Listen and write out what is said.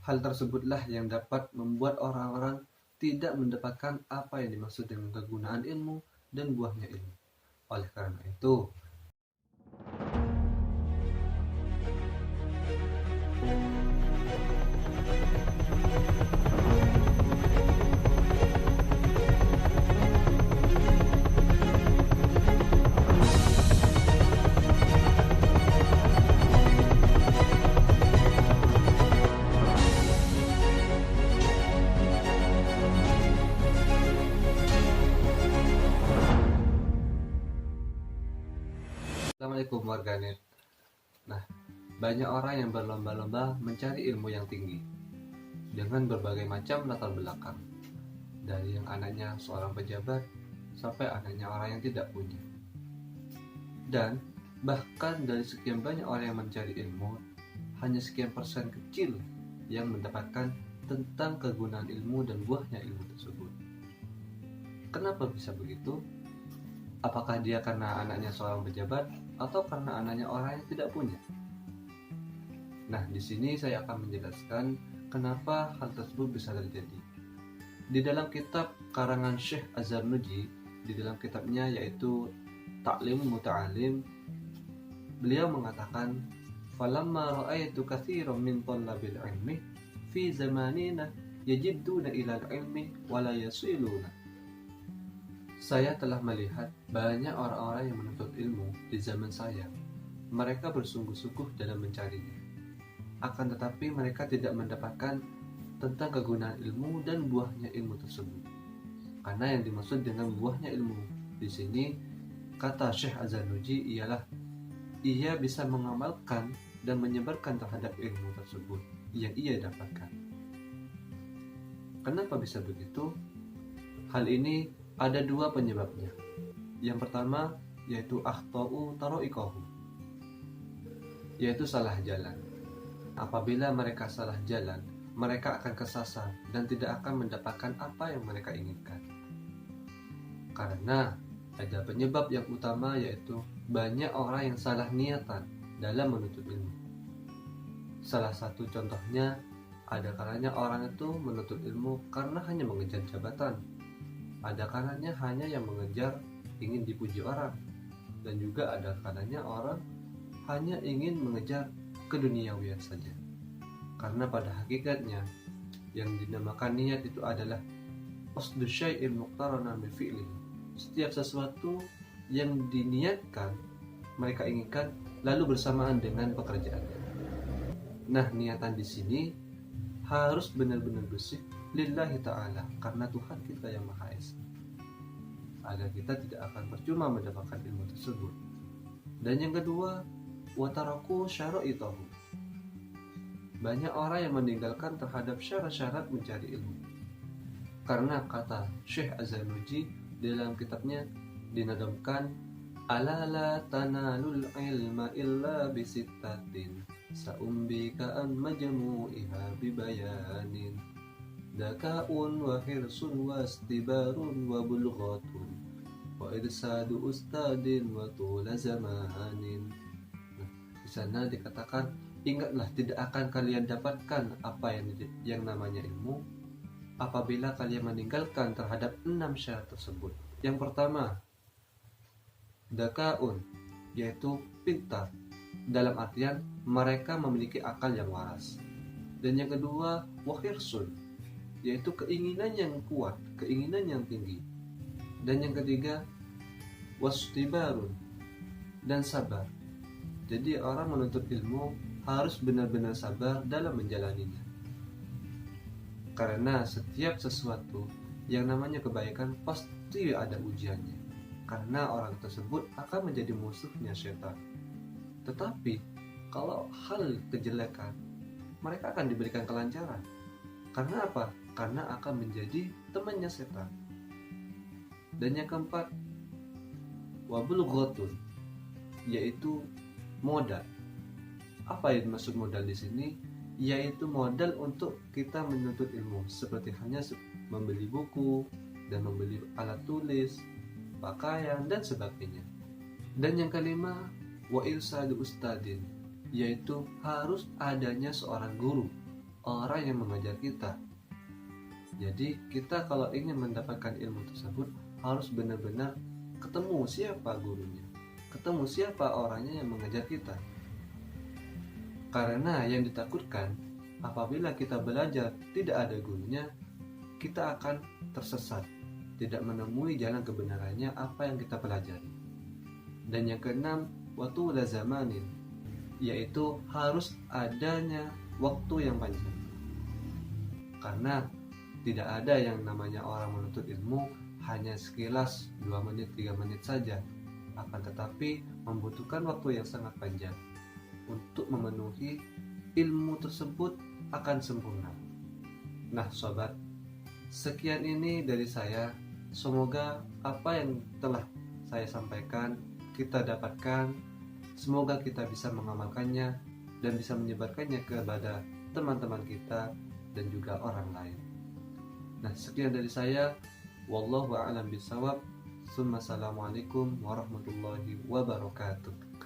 Hal tersebutlah yang dapat membuat orang-orang tidak mendapatkan apa yang dimaksud dengan kegunaan ilmu dan buahnya ilmu. Oleh karena itu, Assalamualaikum warganet. Nah, banyak orang yang berlomba-lomba mencari ilmu yang tinggi dengan berbagai macam latar belakang, dari yang anaknya seorang pejabat sampai anaknya orang yang tidak punya. Dan bahkan dari sekian banyak orang yang mencari ilmu, hanya sekian persen kecil yang mendapatkan tentang kegunaan ilmu dan buahnya ilmu tersebut. Kenapa bisa begitu? Apakah dia karena anaknya seorang pejabat atau karena anaknya orang yang tidak punya? Nah, di sini saya akan menjelaskan kenapa hal tersebut bisa terjadi. Di dalam kitab karangan Syekh Az-Zarnuji, di dalam kitabnya yaitu Ta'lim Muta'alim, beliau mengatakan, "Falamma ra'aitu katsiran min talabil ilmi fi zamanina yajidduna ila al-ilmi wa la yasiluna." Saya telah melihat banyak orang-orang yang menuntut ilmu di zaman saya. Mereka bersungguh-sungguh dalam mencarinya. Akan tetapi mereka tidak mendapatkan tentang kegunaan ilmu dan buahnya ilmu tersebut. Karena yang dimaksud dengan buahnya ilmu di sini, kata Syekh Az-Zarnuji ialah ia bisa mengamalkan dan menyebarkan terhadap ilmu tersebut yang ia dapatkan. Kenapa bisa begitu? Hal ini ada dua penyebabnya. Yang pertama yaitu akhtau tara'iqahu, yaitu salah jalan. Apabila mereka salah jalan, mereka akan kesasar dan tidak akan mendapatkan apa yang mereka inginkan. Karena ada penyebab yang utama, yaitu banyak orang yang salah niatan dalam menuntut ilmu. Salah satu contohnya, ada kalanya orang itu menuntut ilmu karena hanya mengejar jabatan. Ada kalanya hanya yang mengejar ingin dipuji orang, dan juga ada kalanya orang hanya ingin mengejar keduniawian saja. Karena pada hakikatnya yang dinamakan niat itu adalah qasdu syai'il muqtaranan bi fi'li. Setiap sesuatu yang diniatkan mereka inginkan lalu bersamaan dengan pekerjaannya. Nah, niatan di sini harus benar-benar bersih lillahi ta'ala, karena Tuhan kita yang Maha Esa, agar kita tidak akan percuma mendapatkan ilmu tersebut. Dan yang kedua, wataraku syara'itahu. Banyak orang yang meninggalkan terhadap syarat-syarat mencari ilmu. Karena kata Syekh Az-Zarnuji dalam kitabnya dinadamkan, ala la tanalul ilma illa bisittatin sa'umbika an majmu'iha bibayanin daka'un wa hirsun wa istibarun wa bulghatun wa irsadu ustadin wa tula zamanin. Nah, di sana dikatakan, ingatlah tidak akan kalian dapatkan apa yang namanya ilmu apabila kalian meninggalkan terhadap 6 syarat tersebut. Yang pertama, daka'un, yaitu pintar, dalam artian mereka memiliki akal yang waras. Dan yang kedua, wahirsun, yaitu keinginan yang kuat, keinginan yang tinggi. Dan yang ketiga, wastibarun, dan sabar. Jadi orang menuntut ilmu harus benar-benar sabar dalam menjalaninya. Karena setiap sesuatu yang namanya kebaikan pasti ada ujiannya. Karena orang tersebut akan menjadi musuhnya setan. Tetapi kalau hal kejelekan, mereka akan diberikan kelancaran. Karena apa? Karena akan menjadi temannya setan. Dan yang keempat, wabul ghotun, yaitu modal. Apa yang dimaksud modal di sini? Yaitu modal untuk kita menuntut ilmu, seperti hanya membeli buku dan membeli alat tulis, pakaian dan sebagainya. Dan yang kelima, wa irsadu ustadin, yaitu harus adanya seorang guru, orang yang mengajar kita. Jadi kita kalau ingin mendapatkan ilmu tersebut harus benar-benar ketemu siapa gurunya, ketemu siapa orangnya yang mengajar kita. Karena yang ditakutkan apabila kita belajar tidak ada gurunya, kita akan tersesat, tidak menemui jalan kebenarannya apa yang kita pelajari. Dan yang keenam, waktu zamanin, yaitu harus adanya waktu yang panjang. Karena tidak ada yang namanya orang menuntut ilmu hanya sekilas 2 menit, 3 menit saja. Akan tetapi membutuhkan waktu yang sangat panjang untuk memenuhi ilmu tersebut akan sempurna. Nah sobat, sekian ini dari saya. Semoga apa yang telah saya sampaikan kita dapatkan. Semoga kita bisa mengamalkannya dan bisa menyebarkannya kepada teman-teman kita dan juga orang lain. Nah, sekian dari saya. Wallahu a'lam bishawab. Assalamualaikum warahmatullahi wabarakatuh.